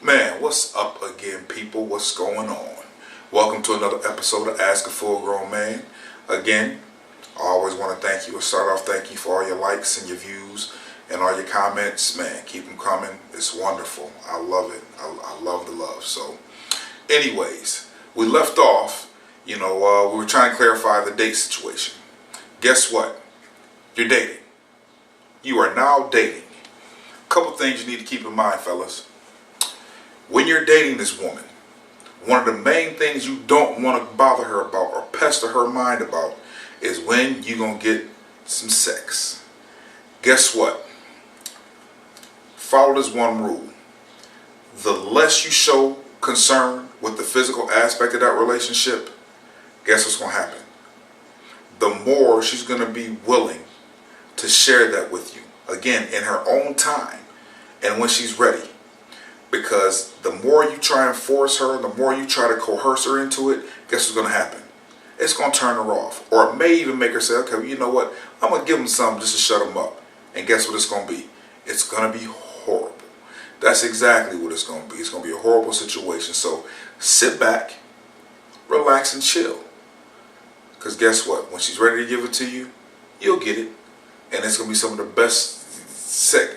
Man, what's up again, people? What's going on? Welcome to another episode of Ask a Full-Grown Man. Again, I always want to thank you. Start off thank you for all your likes and your views and all your comments. Man, keep them coming. It's wonderful. I love it. I love the love. So, anyways, we left off, we were trying to clarify the date situation. Guess what? You're dating. You are now dating. A couple things you need to keep in mind, fellas. When you're dating this woman, one of the main things you don't want to bother her about or pester her mind about is when you're going to get some sex. Guess what? Follow this one rule. The less you show concern with the physical aspect of that relationship, guess what's going to happen? The more she's going to be willing to share that with you. Again, in her own time and when she's ready. Because the more you try and force her, the more you try to coerce her into it, guess what's going to happen? It's going to turn her off. Or it may even make her say, okay, you know what? I'm going to give him something just to shut him up. And guess what it's going to be? It's going to be horrible. That's exactly what it's going to be. It's going to be a horrible situation. So sit back, relax, and chill. Because guess what? When she's ready to give it to you, you'll get it. And it's going to be some of the best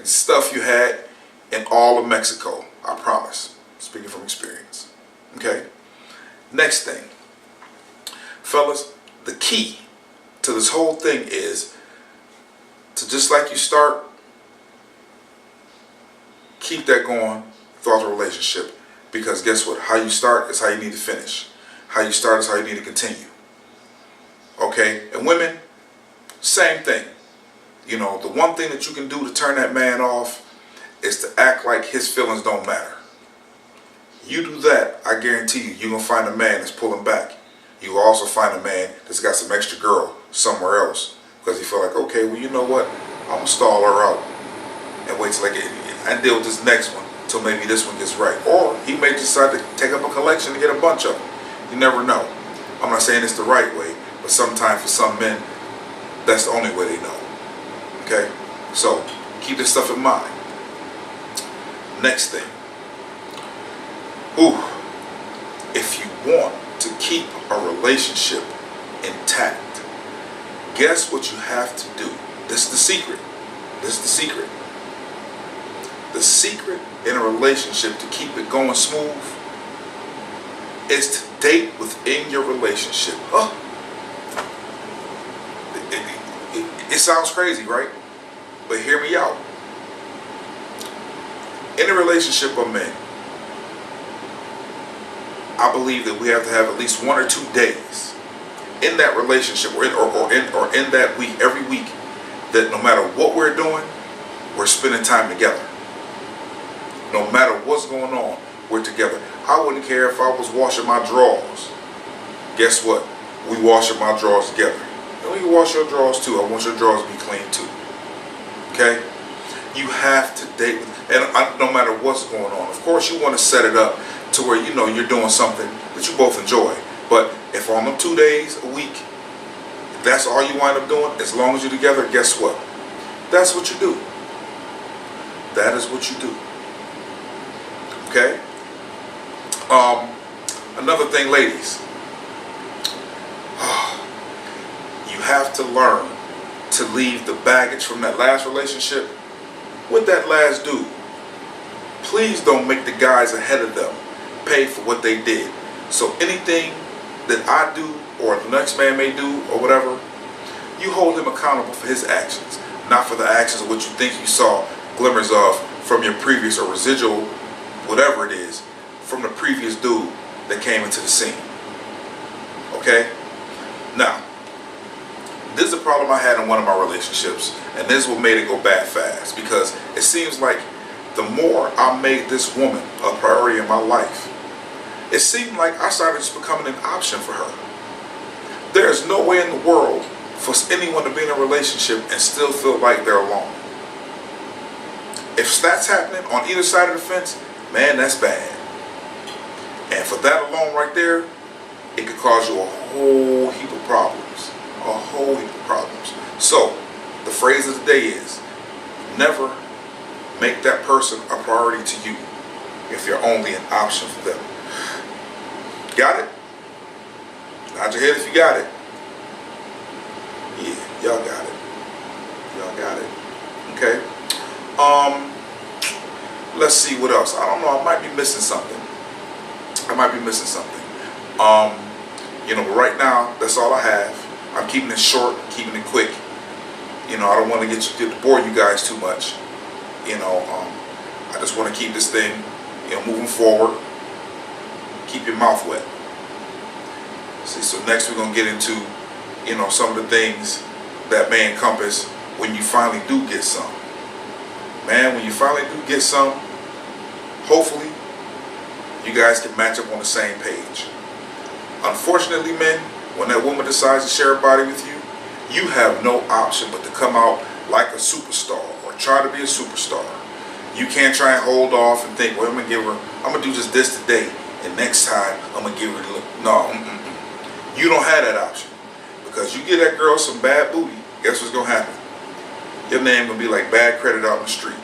stuff you had in all of Mexico. I promise. Speaking from experience. Okay? Next thing. Fellas, the key to this whole thing is to, just like you start, keep that going throughout the relationship. Because guess what? How you start is how you need to finish. How you start is how you need to continue. Okay? And women, same thing. The one thing that you can do to turn that man off is to act like his feelings don't matter. You do that, I guarantee you're going to find a man that's pulling back. You will also find a man that's got some extra girl somewhere else. Because he feel like, okay, well, you know what? I'm going to stall her out and wait till I deal with this next one till maybe this one gets right. Or he may decide to take up a collection and get a bunch of them. You never know. I'm not saying it's the right way, but sometimes for some men, that's the only way they know. Okay? So, keep this stuff in mind. Next thing. If you want to keep a relationship intact, guess what you have to do? This is the secret. The secret in a relationship to keep it going smooth is to date within your relationship. It sounds crazy, right? But hear me out. In a relationship of men, I believe that we have to have at least 1 or 2 days in that relationship or in that week, every week, that no matter what we're doing, we're spending time together. No matter what's going on, we're together. I wouldn't care if I was washing my drawers. Guess what? We washing my drawers together. And you wash your drawers too. I want your drawers to be clean too. Okay? You have to date no matter what's going on. Of course, you want to set it up to where you're doing something that you both enjoy. But if on them 2 days a week, that's all you wind up doing, as long as you're together, guess what? That's what you do. That is what you do. Okay? Another thing, ladies. You have to learn to leave the baggage from that last relationship with that last dude. Please don't make the guys ahead of them pay for what they did. So anything that I do or the next man may do or whatever, you hold him accountable for his actions, not for the actions of what you think you saw glimmers of from your previous or residual, whatever it is, from the previous dude that came into the scene. Okay? Now, this is a problem I had in one of my relationships, and this is what made it go bad fast, because it seems like the more I made this woman a priority in my life, it seemed like I started just becoming an option for her. There is no way in the world for anyone to be in a relationship and still feel like they're alone. If that's happening on either side of the fence, man, that's bad. And for that alone right there, it could cause you a whole heap of problems. A whole heap of problems. So, the phrase of the day is, never make that person a priority to you. if you're only an option for them. Got it? Nod your head if you got it. Yeah, y'all got it. Y'all got it. Okay. Let's see what else. I don't know. I might be missing something. But right now, that's all I have. I'm keeping it short, keeping it quick. I don't want to bore you guys too much. I just want to keep this thing, moving forward. Keep your mouth wet. See, so next we're gonna get into, some of the things that may encompass when you finally do get some. Man, when you finally do get some, hopefully you guys can match up on the same page. Unfortunately, men, when that woman decides to share a body with you, you have no option but to come out like a superstar or try to be a superstar. You can't try and hold off and think, well, I'm gonna do just this today, and next time I'm gonna give her a look. No, you don't have that option, because you give that girl some bad booty. Guess what's gonna happen? Your name gonna be like bad credit out in the street,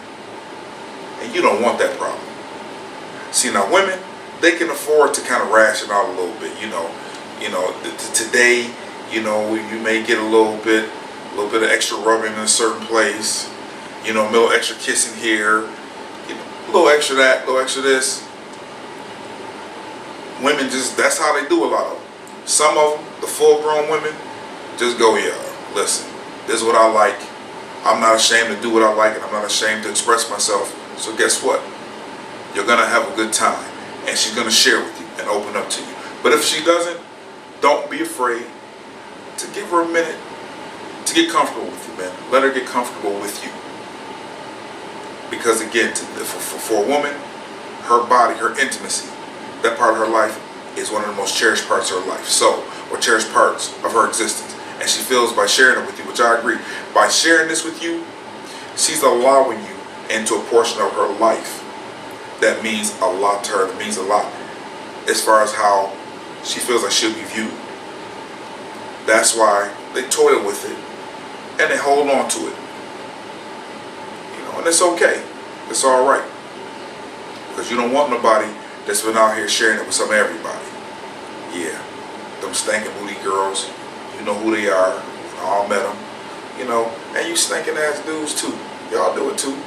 and you don't want that problem. See, now women, they can afford to kind of ration out a little bit. Today, you may get a little bit of extra rubbing in a certain place. A little extra kissing here, a little extra that, a little extra this. Women that's how they do a lot of them. Some of them, the full-grown women, just go, yeah, listen, this is what I like. I'm not ashamed to do what I like, and I'm not ashamed to express myself. So guess what? You're going to have a good time, and she's going to share with you and open up to you. But if she doesn't, don't be afraid to give her a minute to get comfortable with you, man. Let her get comfortable with you. Because again, for a woman, her body, her intimacy, that part of her life is one of the most cherished parts of her life. Or cherished parts of her existence. And she feels by sharing it with you, which I agree, by sharing this with you, she's allowing you into a portion of her life that means a lot to her, that means a lot as far as how she feels like she'll be viewed. That's why they toil with it and they hold on to it. And it's okay. It's alright. Because you don't want nobody that's been out here sharing it with some everybody. Yeah. Them stinking booty girls. You know who they are. We all met them. And you stinking ass dudes too. Y'all do it too.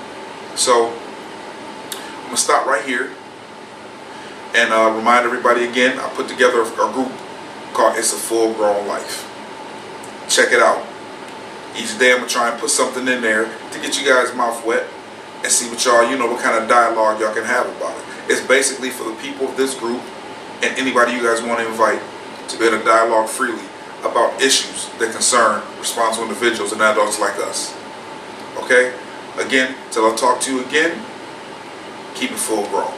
So, I'm going to stop right here. And remind everybody again, I put together a group called It's a Full-Grown Life. Check it out. Each day I'm going to try and put something in there to get you guys' mouth wet and see what y'all, what kind of dialogue y'all can have about it. It's basically for the people of this group and anybody you guys want to invite to be able to dialogue freely about issues that concern responsible individuals and adults like us. Okay? Again, till I talk to you again, keep it full grown.